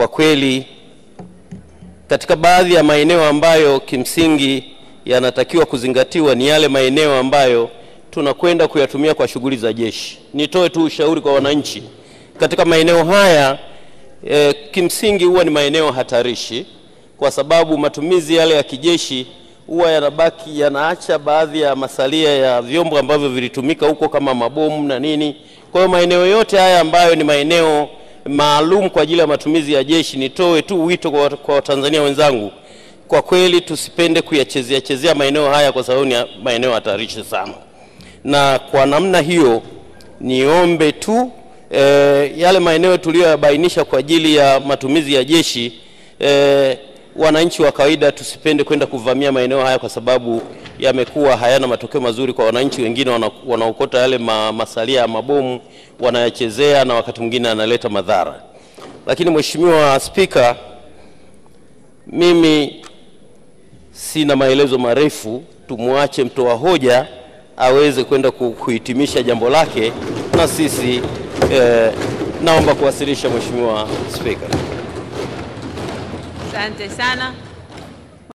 kwa kweli katika baadhi ya maeneo ambayo kimsingi yanatakiwa kuzingatiwa ni yale maeneo ambayo tunakwenda kuyatumia kwa shughuli za jeshi. Nitoe tu ushauri kwa wananchi. Katika maeneo haya kimsingi huwa ni maeneo hatarishi, kwa sababu matumizi yale ya kijeshi huwa yanabaki yanaacha baadhi ya masalia ya vyombo ambavyo vilitumika huko kama mabomu na nini. Kwa hiyo maeneo yote haya ambayo ni maeneo maalum kwa ajili ya matumizi ya jeshi, nitoe tu wito kwa Watanzania wenzangu, kwa kweli tusipende kuyachezea maeneo haya kwa sababu ni maeneo hatarishi sana. Na kwa namna hiyo niombe tu yale maeneo tuliyobainisha kwa ajili ya matumizi ya jeshi, wananchi wa kawaida tusipende kwenda kuvamia maeneo haya, kwa sababu yamekuwa hayana matokeo mazuri kwa wananchi. Wengine wanaokota yale masalia ya mabomu wanayachezea na wakati mwingine analeta madhara. Lakini Mheshimiwa Spika, mimi sina maelezo marefu, tumuache mtoa hoja aweze kwenda kuhitimisha jambo lake, na sisi naomba kuwasilisha Mheshimiwa Spika. Asante sana.